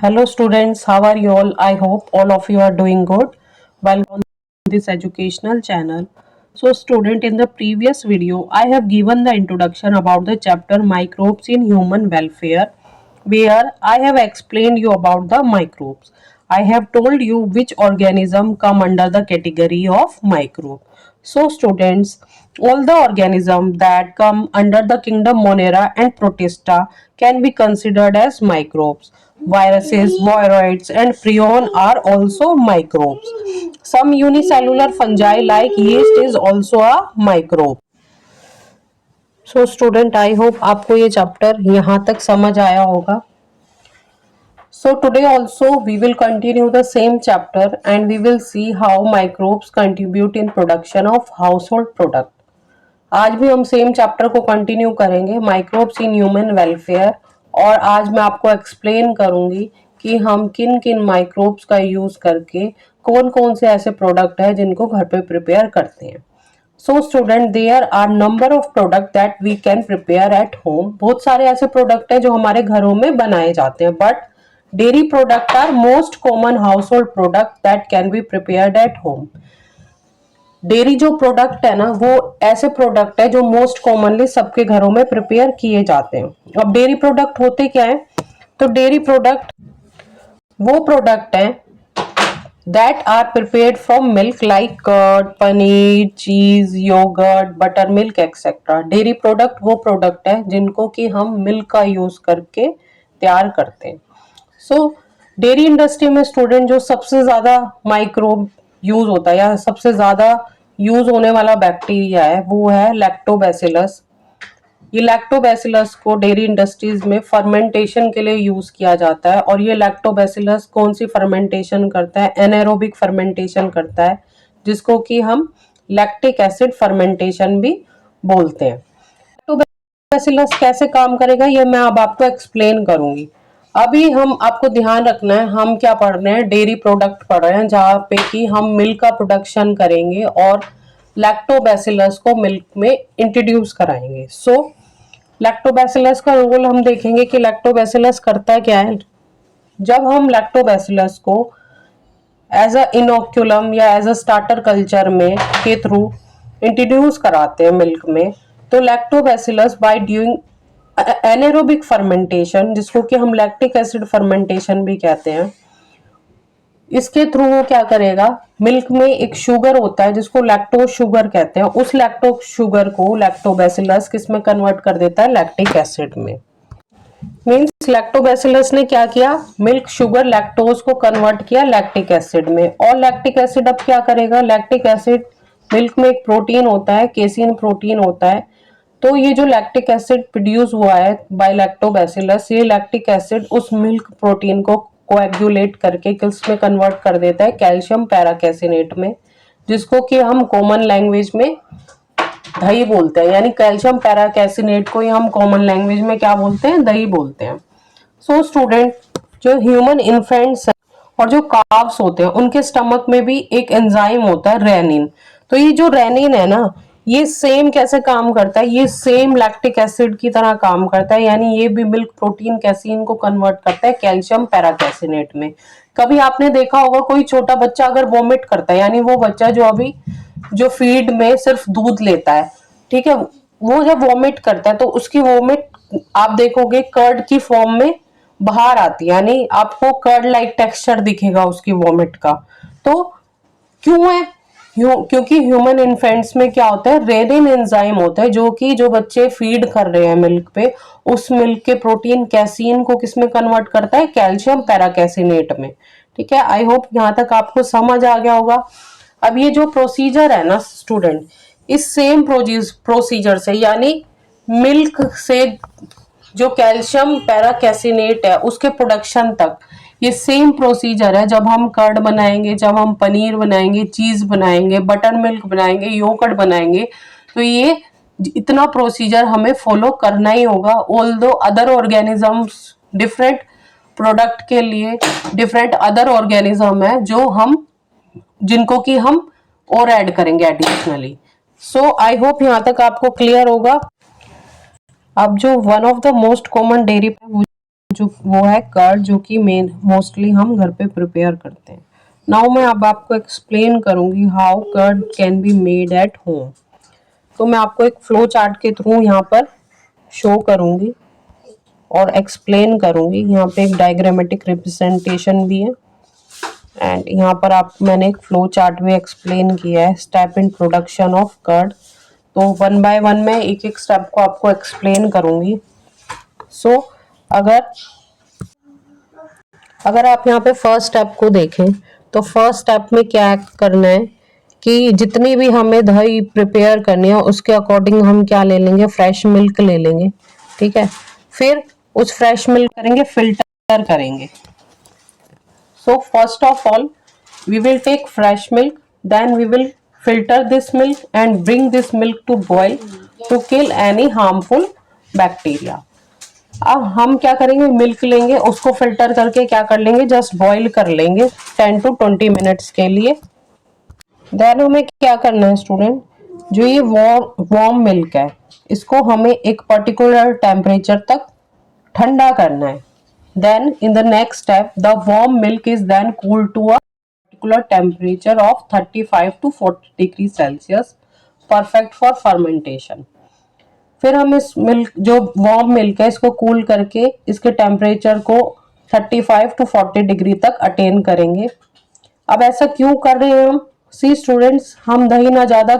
Hello students, how are you all? I hope all of you are doing good. Welcome to this educational channel. So student, in the previous video, I have given the introduction about the chapter microbes in human welfare, where I have explained you about the microbes. I have told you which organism come under the category of microbe. So students, all the organisms that come under the kingdom Monera and Protista can be considered as microbes. Viruses, viroids and prion are also microbes. Some unicellular fungi like yeast is also a microbe. So student, I hope आपको ये chapter यहाँ तक समझ आया होगा. So today also we will continue the same chapter and we will see how microbes contribute in production of household product. आज भी हम सेम चैप्टर को कंटिन्यू करेंगे, माइक्रोब्स इन ह्यूमन वेलफेयर. और आज मैं आपको एक्सप्लेन करूंगी कि हम किन किन माइक्रोब्स का यूज करके कौन कौन से ऐसे प्रोडक्ट है जिनको घर पे प्रिपेयर करते हैं. So student, there are number of product that we can prepare at home. बहुत सारे ऐसे प्रोडक्ट हैं जो हमारे घरों में बनाए जाते हैं, but dairy product are most common house hold product that can be prepared at home. Dairy जो प्रोडक्ट है ना, वो ऐसे प्रोडक्ट है जो मोस्ट कॉमनली सबके घरों में प्रिपेयर किए जाते हैं. अब डेयरी प्रोडक्ट होते क्या है? तो डेयरी प्रोडक्ट वो प्रोडक्ट है that are prepared from milk like curd, paneer, cheese, yogurt, buttermilk etcetera. Dairy product वो प्रोडक्ट है जिनको कि हम मिल्क का यूज करके तैयार करते हैं. सो डेयरी इंडस्ट्री में स्टूडेंट जो सबसे ज्यादा माइक्रोब यूज होता है या सबसे ज्यादा यूज होने वाला बैक्टीरिया है वो है लैक्टोबैसिलस. ये लैक्टोबैसिलस को डेयरी इंडस्ट्रीज में फर्मेंटेशन के लिए यूज किया जाता है. और ये लैक्टोबैसिलस कौन सी फर्मेंटेशन करता है? एनारोबिक फर्मेंटेशन करता है, जिसको कि हम लैक्टिक एसिड फर्मेंटेशन भी बोलते हैं. लैक्टोबैसिलस कैसे काम करेगा ये मैं अब आपको एक्सप्लेन करूंगी. अभी हम आपको ध्यान रखना है, हम क्या पढ़ रहे हैं? डेयरी प्रोडक्ट पढ़ रहे हैं, जहाँ पे कि हम मिल्क का प्रोडक्शन करेंगे और लैक्टोबैसिलस को मिल्क में इंट्रोड्यूस कराएंगे. सो लैक्टोबैसिलस का रोल हम देखेंगे कि लैक्टोबैसिलस करता क्या है. जब हम लैक्टोबैसिलस को एज अ इनोक्यूलम या एज अ स्टार्टर कल्चर में के थ्रू इंट्रोड्यूस कराते हैं मिल्क में, तो lactobacillus by doing anaerobic fermentation, जिसको कि हम लैक्टिक एसिड फर्मेंटेशन भी कहते हैं, इसके थ्रू वो क्या करेगा? मिल्क में एक शुगर होता है जिसको लैक्टोज शुगर कहते हैं, उस लैक्टोज शुगर को लैक्टोबैसिलस किस में कन्वर्ट कर देता है? लैक्टिक एसिड में. मीन्स लैक्टोबैसिलस ने क्या किया? मिल्क शुगर लैक्टोज को कन्वर्ट किया लैक्टिक एसिड में. और लैक्टिक एसिड अब क्या करेगा? लैक्टिक एसिड मिल्क में एक प्रोटीन होता है, केसिन प्रोटीन होता है. तो ये जो लैक्टिक एसिड प्रोड्यूस हुआ है बाय लैक्टोबैसिलस, ये लैक्टिक एसिड उस मिल्क प्रोटीन को कोएगुलेट करके किस में कन्वर्ट कर देता है? कैल्शियम पैराकेसिनेट में, जिसको कि हम कॉमन लैंग्वेज में दही बोलते हैं. यानी कैल्शियम पैराकेसिनेट को ही हम कॉमन लैंग्वेज में क्या बोलते हैं? दही बोलते हैं. सो स्टूडेंट, जो ह्यूमन इन्फेंट्स और जो काव्स होते हैं उनके स्टमक में भी एक एंजाइम होता है, रेनिन. तो ये जो रेनिन है ना, ये सेम कैसे काम करता है? ये सेम लैक्टिक एसिड की तरह काम करता है. यानी ये भी मिल्क प्रोटीन कैसीन को कन्वर्ट करता है कैल्शियम पैराकेसिनेट में. कभी आपने देखा होगा कोई छोटा बच्चा अगर वोमिट करता है, यानी वो बच्चा जो अभी जो फीड में सिर्फ दूध लेता है, ठीक है, वो जब वोमिट करता है तो उसकी वोमिट आप देखोगे कर्ड की फॉर्म में बाहर आती है, यानी आपको कर्ड लाइक टेक्सचर दिखेगा उसकी वोमिट का. तो क्यों है? क्योंकि ह्यूमन इन्फेंट्स में क्या होता है? रेनिन एंजाइम होता है, जो कि जो बच्चे फीड कर रहे हैं मिल्क पे, उस मिल्क के प्रोटीन कैसीन को किस में कन्वर्ट करता है? कैल्शियम पैराकेसिनेट में. ठीक है, आई होप यहाँ तक आपको समझ आ गया होगा. अब ये जो प्रोसीजर है ना स्टूडेंट, इस सेम प्रोसीजर से, यानी मिल्क से जो कैल्शियम पैराकेसिनेट है उसके प्रोडक्शन तक, ये सेम प्रोसीजर है. जब हम कर्ड बनाएंगे, जब हम पनीर बनाएंगे, चीज बनाएंगे, बटर मिल्क बनाएंगे, योगर्ट बनाएंगे, तो ये इतना प्रोसीजर हमें फॉलो करना ही होगा. Although other organisms different product के लिए डिफरेंट अदर ऑर्गेनिज्म है जो हम जिनको कि हम और ऐड करेंगे एडिशनली. सो आई होप यहाँ तक आपको क्लियर होगा. अब जो one of the most common dairy जो वो है कर्ड, जो कि मोस्टली हम घर पे प्रिपेयर करते हैं। नाउ मैं अब आपको एक्सप्लेन करूंगी how curd can be made at home. तो मैं आपको एक फ्लो चार्ट के थ्रू यहाँ पर शो करूंगी और एक्सप्लेन करूंगी। यहाँ पे एक डायग्रामेटिक रिप्रेजेंटेशन भी है एंड यहाँ पर आप मैंने एक फ्लो चार्ट भी एक्सप्लेन किया है, step in production of curd. तो वन बाय वन मैं एक एक स्टेप को आपको एक्सप्लेन करूंगी। सो अगर अगर आप यहाँ पे फर्स्ट स्टेप को देखें तो फर्स्ट स्टेप में क्या करना है कि जितनी भी हमें दही प्रिपेयर करनी है उसके अकॉर्डिंग हम क्या ले लेंगे, फ्रेश मिल्क ले लेंगे। ठीक है, फिर उस फ्रेश मिल्क करेंगे, फिल्टर करेंगे। So first of all, we will take fresh milk, then we will filter this milk and bring this milk to boil to kill any harmful bacteria. अब हम क्या करेंगे, मिल्क लेंगे, उसको फिल्टर करके क्या कर लेंगे, जस्ट बॉईल कर लेंगे 10 to 20 मिनट्स के लिए। देन हमें क्या करना है स्टूडेंट, जो ये वार्म मिल्क है इसको हमें एक पर्टिकुलर टेम्परेचर तक ठंडा करना है। Then in the next step, the warm milk is then cooled to a particular temperature of 35 to 40 degrees Celsius, perfect for fermentation. फिर हम इस मिल्क, जो वार्म मिल्क है, इसको कूल करके इसके टेम्परेचर को 35 to 40 डिग्री तक अटेन करेंगे। अब ऐसा क्यों कर रहे हैं हम? सी स्टूडेंट्स, हम दही ना ज़्यादा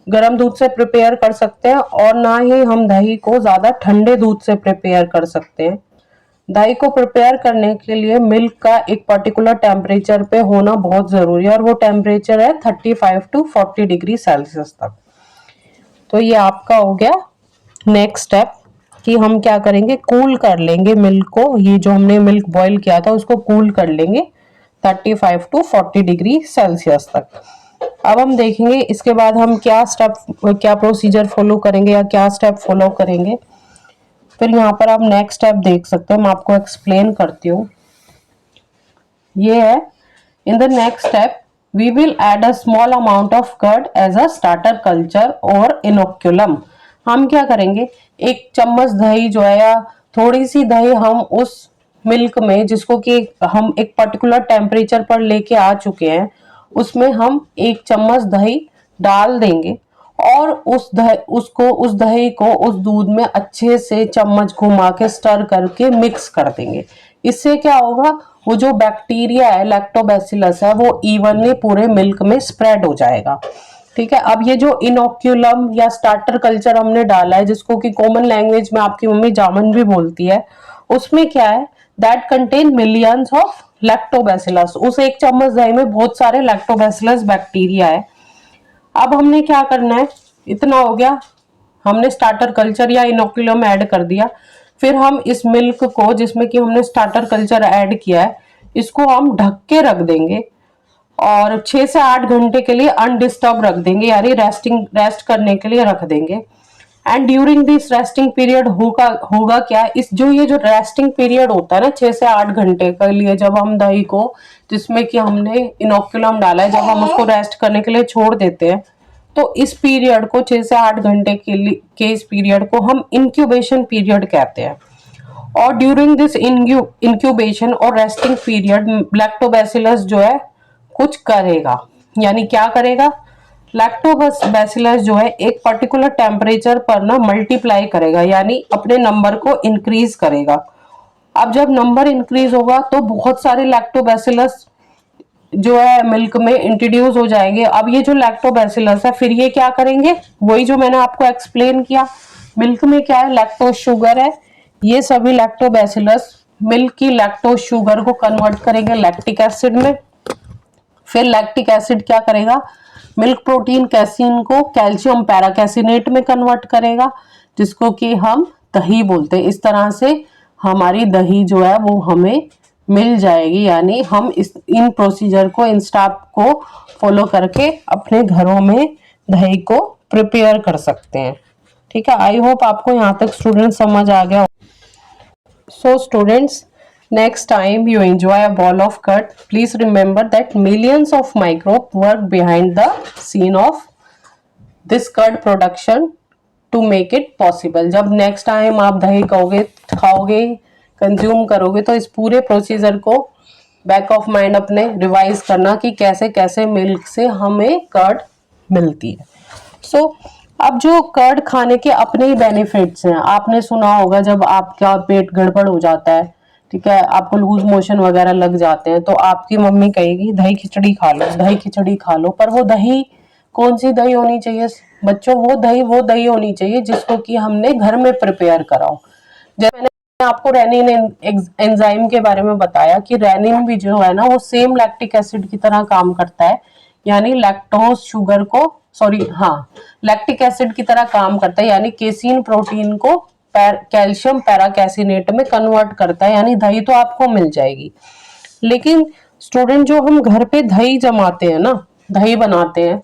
गर्म दूध से प्रिपेयर कर सकते हैं और ना ही हम दही को ज़्यादा ठंडे दूध से प्रिपेयर कर सकते हैं। दही को प्रिपेयर करने के लिए मिल्क का एक पर्टिकुलर टेम्परेचर पे होना बहुत ज़रूरी है और वो टेम्परेचर है 35 to 40 डिग्री सेल्सियस तक। तो ये आपका हो गया नेक्स्ट स्टेप कि हम क्या करेंगे, कूल कर लेंगे मिल्क को। ये जो हमने मिल्क बॉईल किया था उसको कूल कर लेंगे 35 to 40 डिग्री सेल्सियस तक। अब हम देखेंगे इसके बाद हम क्या प्रोसीजर फॉलो करेंगे या क्या स्टेप फॉलो करेंगे। फिर यहाँ पर आप नेक्स्ट स्टेप देख सकते हो, मैं आपको एक्सप्लेन करती हूँ। ये है, in the next step we will add a small amount of curd as a starter culture और इनोक्यूलम। हम क्या करेंगे, एक चम्मच दही जो है या थोड़ी सी दही हम उस मिल्क में, जिसको कि हम एक पर्टिकुलर टेम्परेचर पर लेके आ चुके हैं, उसमें हम एक चम्मच दही डाल देंगे और उस दही को उस दूध में अच्छे से चम्मच घुमा के स्टर करके मिक्स कर देंगे। इससे क्या होगा, वो जो बैक्टीरिया है लैक्टोबैसिलस है वो इवनली पूरे मिल्क में स्प्रेड हो जाएगा। ठीक है, अब ये जो इनोक्यूलम या स्टार्टर कल्चर हमने डाला है, जिसको कि कॉमन लैंग्वेज में आपकी मम्मी जामन भी बोलती है, उसमें क्या है, that contain millions of lactobacillus. उस एक चम्मच दही में बहुत सारे लैक्टोबैसिलस बैक्टीरिया है। अब हमने क्या करना है, इतना हो गया, हमने स्टार्टर कल्चर या इनोक्यूलम ऐड कर दिया। फिर हम इस मिल्क को, जिसमें कि हमने स्टार्टर कल्चर ऐड किया है, इसको हम ढक के रख देंगे और 6 से 8 घंटे के लिए अनडिस्टर्ब रख देंगे, यानी रेस्ट करने के लिए रख देंगे। And during this resting period होगा क्या, ये जो रेस्टिंग पीरियड होता है ना 6 से 8 घंटे के लिए, जब हम दही को, जिसमें कि हमने इनोक्यूलम डाला है, जब हम उसको रेस्ट करने के लिए छोड़ देते हैं, तो इस पीरियड को 6 से 8 घंटे के इस पीरियड को हम इंक्यूबेशन पीरियड कहते हैं। और ड्यूरिंग दिस इंक्यूबेशन और रेस्टिंग पीरियड लैक्टोबैसिलस जो है कुछ करेगा। यानी क्या करेगा, लैक्टोबैसिलस जो है एक पर्टिकुलर टेम्परेचर पर ना मल्टीप्लाई करेगा, यानी अपने नंबर को इंक्रीज करेगा। अब जब नंबर इंक्रीज होगा तो बहुत सारे लैक्टोबैसिलस जो है मिल्क में इंट्रोड्यूस हो जाएंगे। अब ये जो लैक्टोबैसिलस है, फिर ये क्या करेंगे, वही जो मैंने आपको एक्सप्लेन किया, मिल्क में क्या है, लैक्टोज शुगर है, ये सभी लैक्टोबैसिलस मिल्क की लैक्टोज शुगर को कन्वर्ट करेंगे लैक्टिक एसिड में। फिर लैक्टिक एसिड क्या करेगा, मिल्क प्रोटीन कैसीन को कैल्शियम पैराकैसिनेट में कन्वर्ट करेगा, जिसको कि हम दही बोलते हैं। इस तरह से हमारी दही जो है वो हमें मिल जाएगी। यानी हम इन प्रोसीजर को, इन स्टेप को फॉलो करके अपने घरों में दही को प्रिपेयर कर सकते हैं। ठीक है, आई होप आपको यहाँ तक स्टूडेंट समझ आ गया। So students, next time you enjoy a bowl of curd, please remember that millions of microbes work behind the scene of this curd production to make it possible. जब next time आप दही खाओगे, consume करोगे, तो इस पूरे procedure को back of mind अपने रिवाइज करना कि कैसे कैसे मिल्क से हमें कर्ड मिलती है। सो अब जो कर्ड खाने के अपने ही बेनिफिट्स हैं। आपने सुना होगा जब आपका पेट गड़बड़ हो जाता है, ठीक है, आपको लूज मोशन वगैरह लग जाते हैं, तो आपकी मम्मी कहेगी दही खिचड़ी खा लो, दही खिचड़ी खा लो। पर वो दही कौन सी दही होनी चाहिए बच्चों? वो दही होनी चाहिए जिसको कि हमने घर में प्रिपेयर कराओ। जैसे मैंने आपको रेनिन एंजाइम के बारे में बताया कि रेनिन भी जो है ना वो सेम लैक्टिक एसिड की तरह काम करता है, यानी लैक्टोज शुगर को लैक्टिक एसिड की तरह काम करता है, यानी केसीन प्रोटीन को कैल्शियम पैराकैसिनेट में कन्वर्ट करता है, यानी दही तो आपको मिल जाएगी। लेकिन स्टूडेंट जो हम घर पे दही जमाते हैं ना, दही बनाते हैं,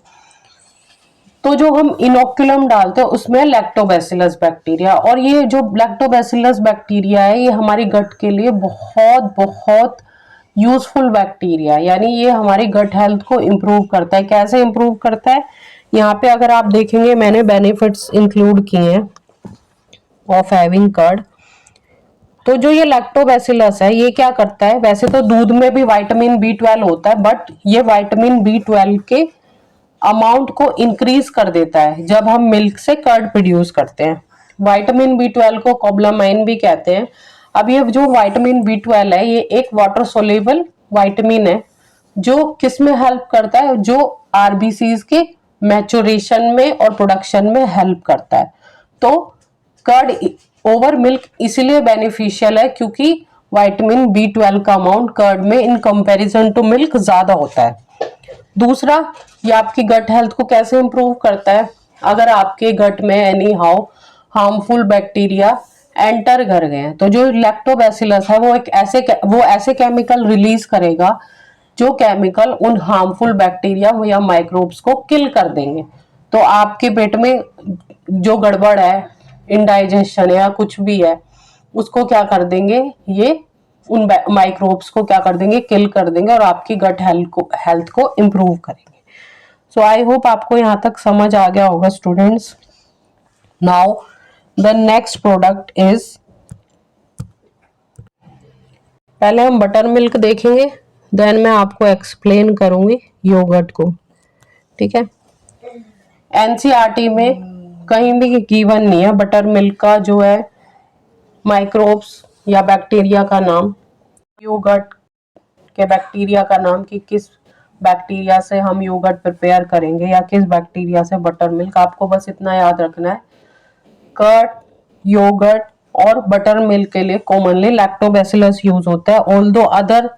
तो जो हम इनोकुलम डालते हैं उसमें लैक्टोबैसिलस बैक्टीरिया, और ये जो लैक्टोबैसिलस बैक्टीरिया है ये हमारी गट के लिए बहुत बहुत यूजफुल बैक्टीरिया, यानी ये हमारी गट हेल्थ को इम्प्रूव करता है। कैसे इम्प्रूव करता है? यहाँ पे अगर आप देखेंगे मैंने बेनिफिट्स इंक्लूड किए हैं ऑफ हैविंग कर्ड। तो जो ये लैक्टोबैसिलस है ये क्या करता है? वैसे तो दूध में भी विटामिन B12 होता है, बट ये विटामिन B12 के अमाउंट को इंक्रीज कर देता है जब हम मिल्क से कर्ड प्रोड्यूस करते हैं। विटामिन B12 को कोबलामाइन भी कहते हैं। अब ये जो विटामिन B12 है ये एक वाटर सोल्यूबल विटामिन है जो किस में हेल्प करता है? जो आरबीसीज के मैचुरेशन में और प्रोडक्शन में हेल्प करता है। तो कर्ड ओवर मिल्क इसीलिए बेनिफिशियल है क्योंकि विटामिन B12 का अमाउंट कर्ड में इन कंपैरिजन टू मिल्क ज्यादा होता है। दूसरा, ये आपकी गट हेल्थ को कैसे इंप्रूव करता है? अगर आपके गट में any how harmful bacteria enter कर गए हैं तो जो लैक्टोबैसिलस है वो ऐसे केमिकल रिलीज करेगा जो केमिकल उन हार्मफुल बैक्टीरिया या माइक्रोब्स को किल कर देंगे। तो आपके पेट में जो गड़बड़ है, इंडाइजेशन या कुछ भी है, उसको क्या कर देंगे? ये उन माइक्रोब्स को क्या कर देंगे? किल कर देंगे और आपकी गट हेल्थ को इम्प्रूव करेंगे। सो आई होप आपको यहाँ तक समझ आ गया होगा students. Now the next product is, पहले हम बटर मिल्क देखेंगे, देन मैं आपको एक्सप्लेन करूंगी योगर्ट को, ठीक है। एनसीईआरटी में कहीं भी गिवन नहीं है बटर मिल्क का जो है माइक्रोब्स या बैक्टीरिया का नाम, योगर्ट के बैक्टीरिया का नाम कि किस बैक्टीरिया से हम योगर्ट प्रिपेयर करेंगे या किस बैक्टीरिया से बटर मिल्क। आपको बस इतना याद रखना है, कर्ड, योगर्ट और बटर मिल्क के लिए कॉमनली लैक्टोबैसिलस यूज होता है। ऑल्दो अदर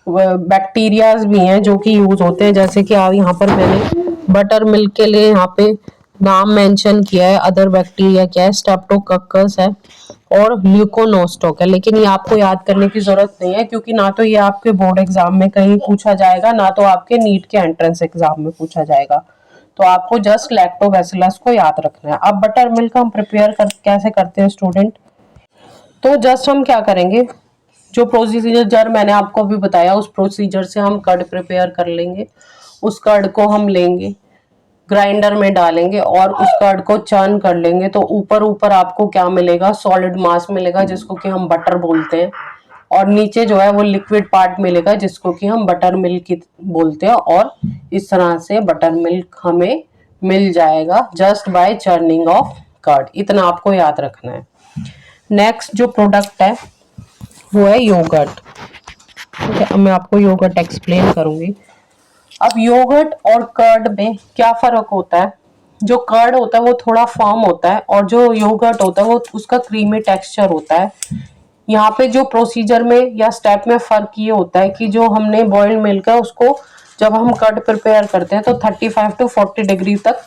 बैक्टीरियाज भी हैं जो कि यूज होते हैं, जैसे कि आप यहाँ पर मैंने बटर मिल्क के लिए यहाँ पे नाम मेंशन किया है। अदर बैक्टीरिया क्या है? स्ट्रेप्टोकोकस है और ल्यूकोनोस्टोक है। लेकिन ये आपको याद करने की जरूरत नहीं है क्योंकि ना तो ये आपके बोर्ड एग्जाम में कहीं पूछा जाएगा, ना तो आपके नीट के एंट्रेंस एग्जाम में पूछा जाएगा। तो आपको जस्ट लैक्टोबैसिलस को याद रखना है। अब बटर मिल्क हम कैसे करते हैं स्टूडेंट? तो जस्ट हम क्या करेंगे, जो प्रोसीजर मैंने आपको अभी बताया उस प्रोसीजर से हम कर्ड प्रिपेयर कर लेंगे। उस कर्ड को हम लेंगे, ग्राइंडर में डालेंगे और उस कर्ड को चर्न कर लेंगे। तो ऊपर ऊपर आपको क्या मिलेगा? सॉलिड मास मिलेगा जिसको कि हम बटर बोलते हैं, और नीचे जो है वो लिक्विड पार्ट मिलेगा जिसको कि हम बटर मिल्क बोलते हैं। और इस तरह से बटर मिल्क हमें मिल जाएगा just by churning of curd. इतना आपको याद रखना है। नेक्स्ट जो प्रोडक्ट है वो है योगर्ट, ठीक है। अब मैं आपको योगर्ट एक्सप्लेन करूंगी। अब योगर्ट और कर्ड में क्या फर्क होता है? जो कर्ड होता है वो थोड़ा फर्म होता है और जो योगर्ट होता है वो उसका क्रीमी टेक्सचर होता है। यहाँ पे जो प्रोसीजर में या स्टेप में फर्क ये होता है कि जो हमने बॉइल्ड मिल्क है उसको जब हम कर्ड प्रिपेयर करते हैं तो 35 to 40 डिग्री तक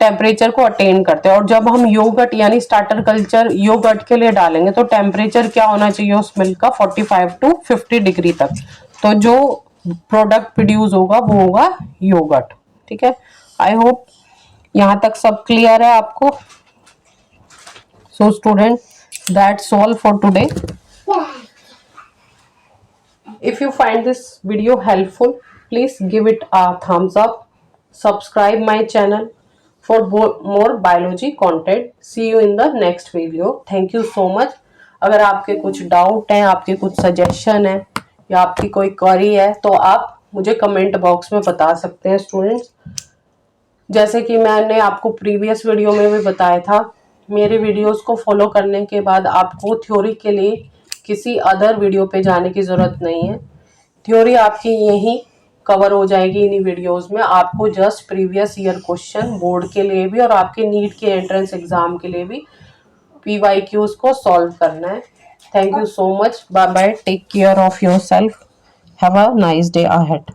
टेम्परेचर को अटेन करते हैं, और जब हम योगर्ट यानी स्टार्टर कल्चर योगर्ट के लिए डालेंगे तो टेम्परेचर क्या होना चाहिए उस मिल्क का? 45 to 50 डिग्री तक। तो जो प्रोडक्ट प्रोड्यूस होगा वो होगा योगर्ट, ठीक है। आई होप यहाँ तक सब क्लियर है आपको। So student, that's all for today. If you find this video helpful, please give it a thumbs up, subscribe my channel for more biology content. See you in the next video. Thank you so much. अगर आपके कुछ doubt हैं, आपके कुछ suggestion है या आपकी कोई क्वेरी है तो आप मुझे कमेंट बॉक्स में बता सकते हैं स्टूडेंट्स। जैसे कि मैंने आपको प्रीवियस वीडियो में भी बताया था, मेरे वीडियोस को फॉलो करने के बाद आपको थ्योरी के लिए किसी अदर वीडियो पे जाने की ज़रूरत नहीं है। थ्योरी आपकी यहीं कवर हो जाएगी इन्हीं वीडियोस में। आपको just previous year question board के लिए भी और आपके नीट के एंट्रेंस एग्जाम के लिए भी PYQs को सॉल्व करना है। Thank you so much. Bye bye. Take care of yourself. Have a nice day ahead.